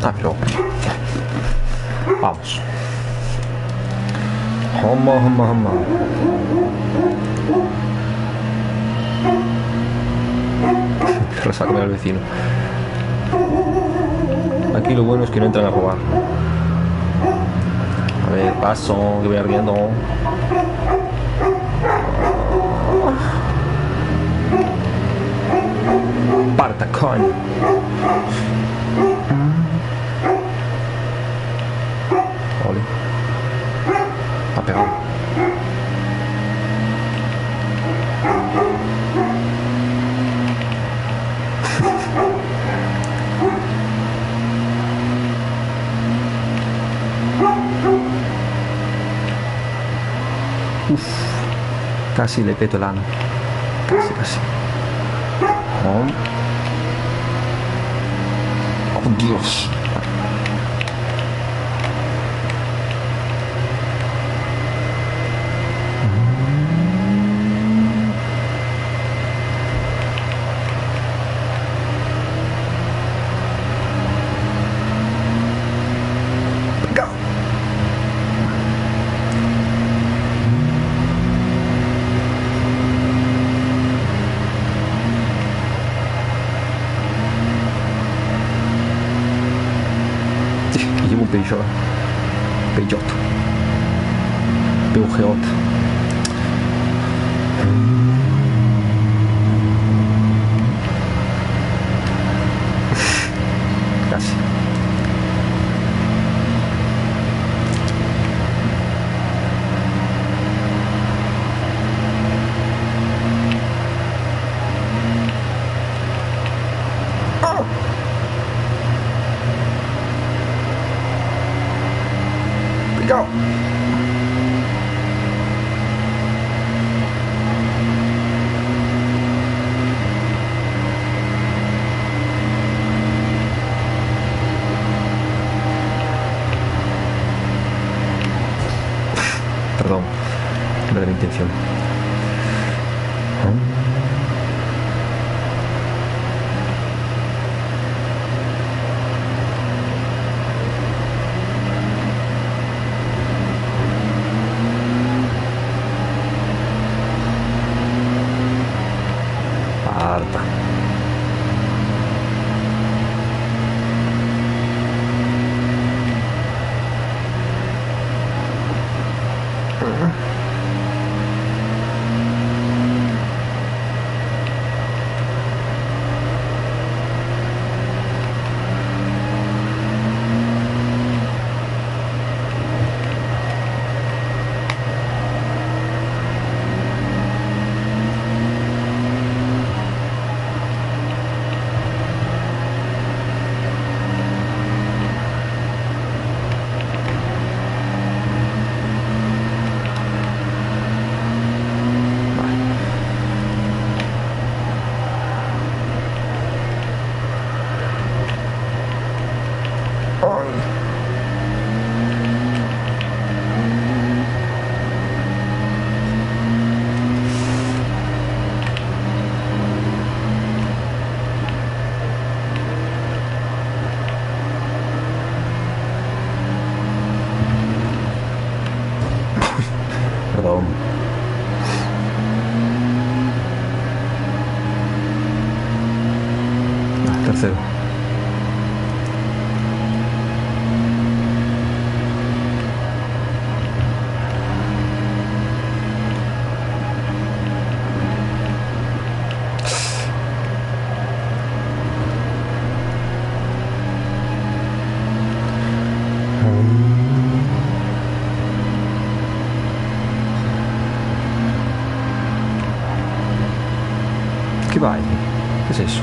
Ah, pero... Vamos. Homa. Lo saco al vecino. Aquí lo bueno es que no entran a robar. A ver, paso, que voy ardiendo. Partacón. Ole. Ha pegado. Uf, casi le peto el ano. Casi. Oh, Dios. Llevo un Peugeot. Casi. Picao. Perdón, no era mi intención. Parta. Perdón. Tercero. ¿Qué va ahí? ¿Qué es eso?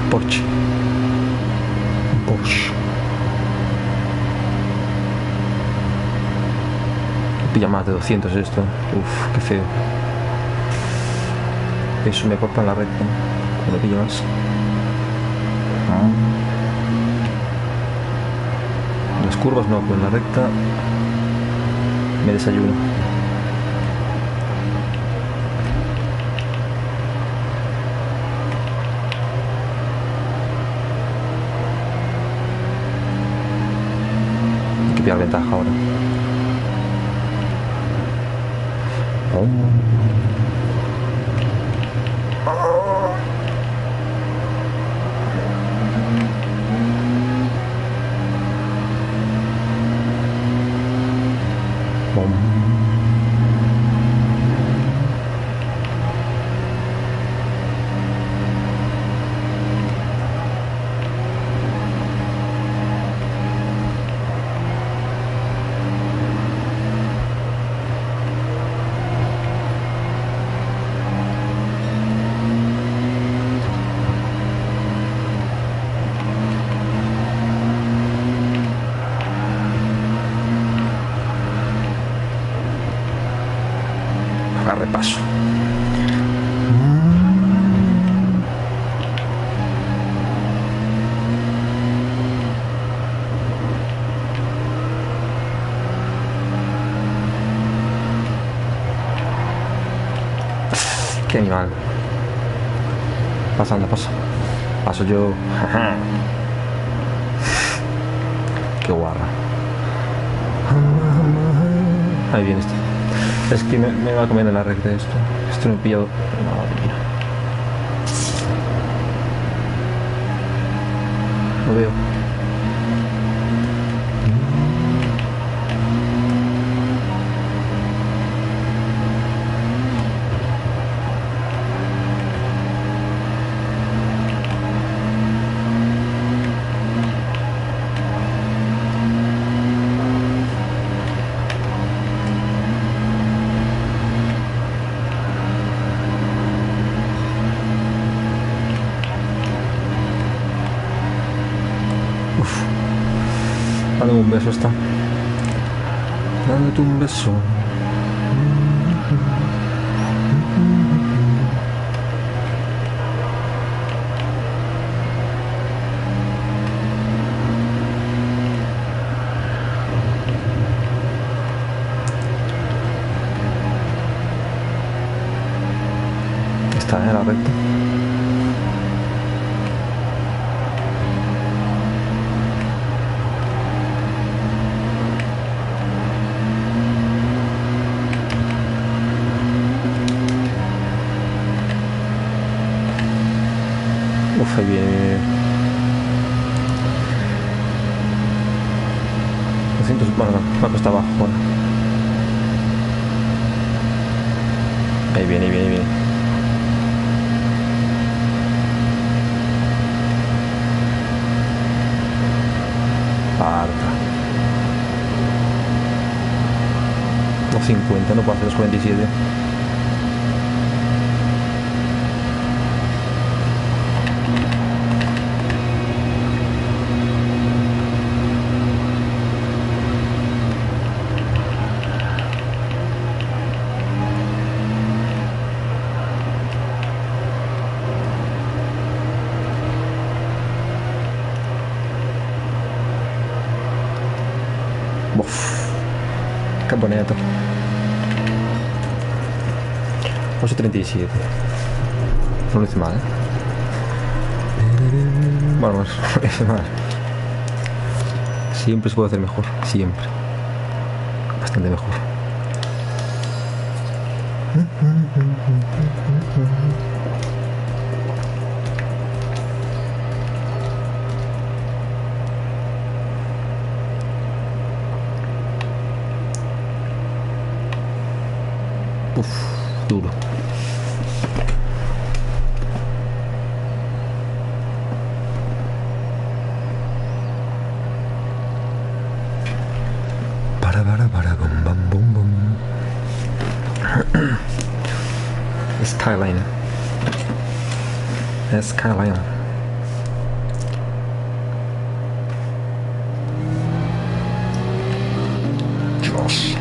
Porsche. Pilla más de 200 esto. Uf, qué feo. Eso me corta en la recta. Cuando pillo más. En las curvas no, pero en la recta me desayuno. Hay que pillar ventaja ahora. A repaso. Qué animal. Pasando, paso yo. Qué guarra. Ahí viene este. Es que me va a comer en la recta esto. Esto me he pillado. Madre mía. Lo veo. Dame un beso está. Dándote un beso. Está en la recta. Uf, ahí viene. 200, bueno, no, me cuesta abajo ahora. Ahí viene. Parta. 250, no puedo hacer los 47. Qué bonito. 8:37. No lo hice mal, Bueno, lo hice mal. Siempre se puede hacer mejor. Siempre. Bastante mejor. Uf, duro. Para, bum, bum. Skyliner. Skyliner. Dios.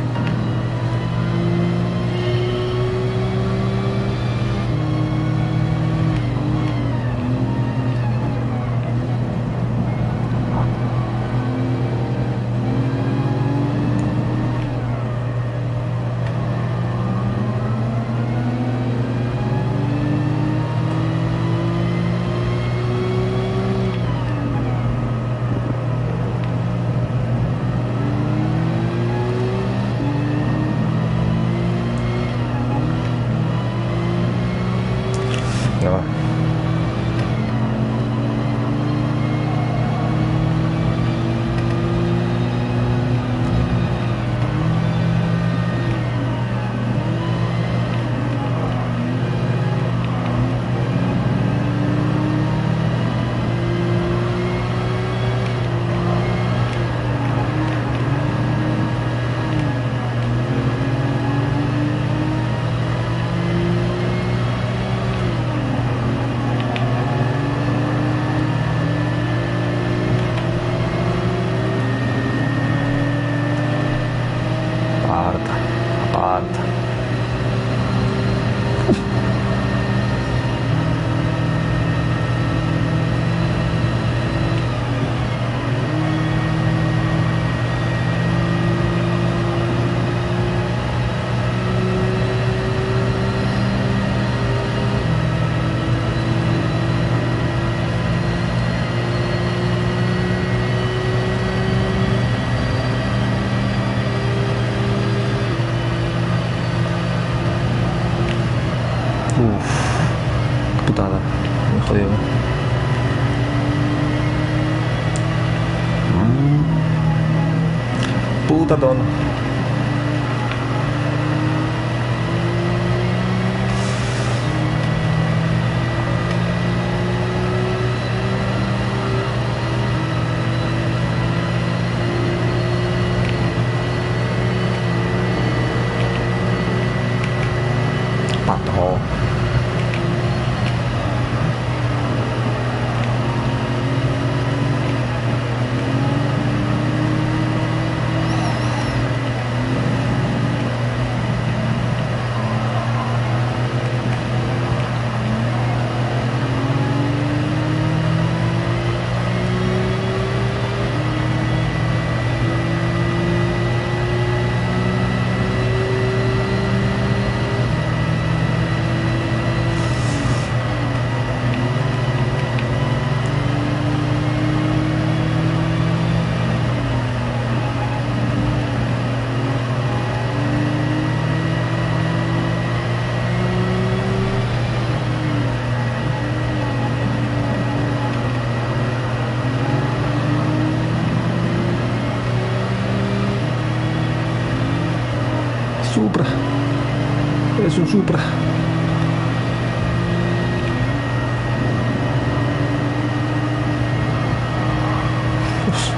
Putaton. Pato. Supra. Es un Supra. Dios.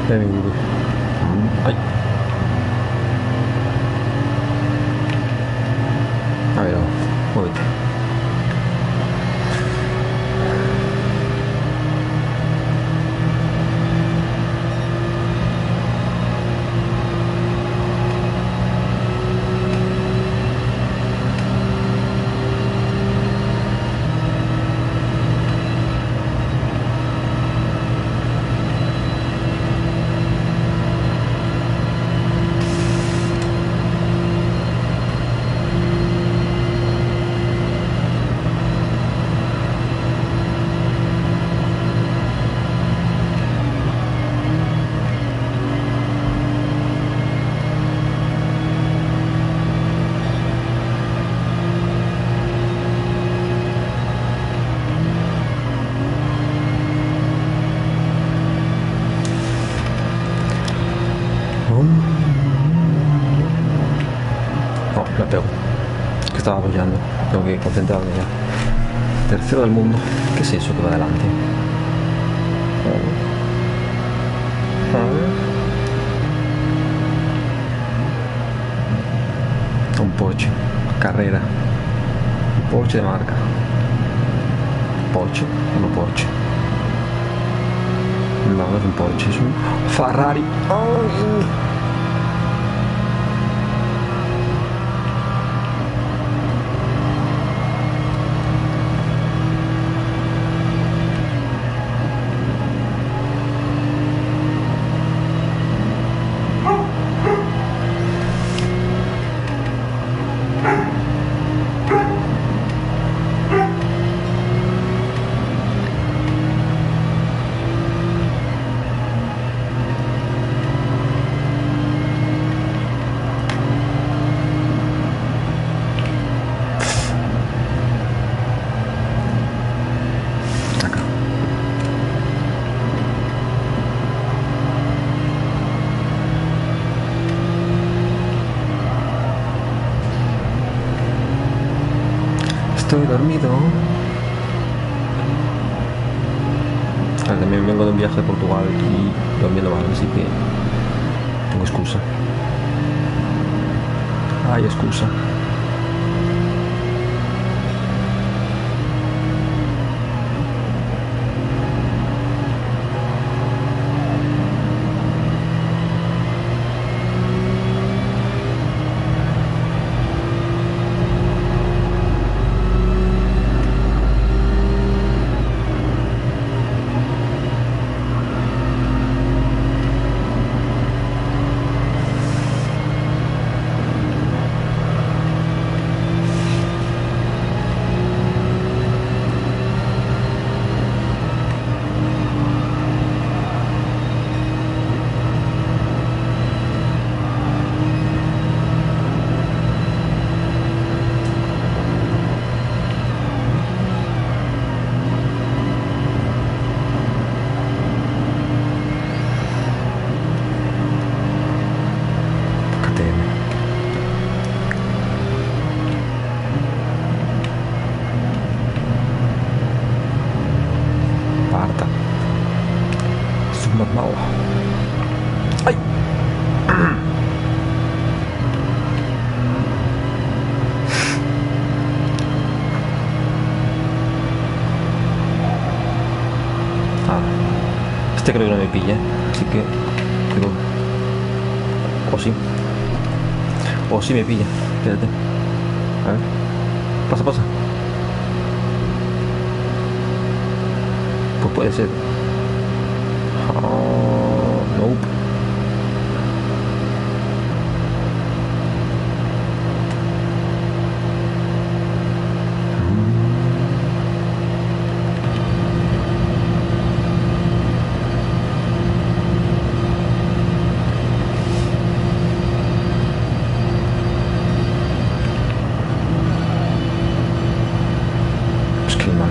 Benvingut. Ai. A ver, muévete. No, la pego. Que estaba apoyando. Tengo que concentrarme ya. Tercero del mundo. ¿Qué es eso que va adelante? A ver. Un Porsche. Carrera. Un Porsche de marca. Porsche. No Porsche. No, no es un Porsche. Es un Ferrari. ¡Ay! Estoy dormido. También vengo de un viaje a Portugal y durmiendo mal, así que tengo excusa. Hay excusa. Este creo que no me pilla, así que creo... O sí. O sí me pilla. Espérate. A ver. Pasa, pasa. Pues puede ser. Oh, nope. Pues qué mal.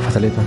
Fataleta.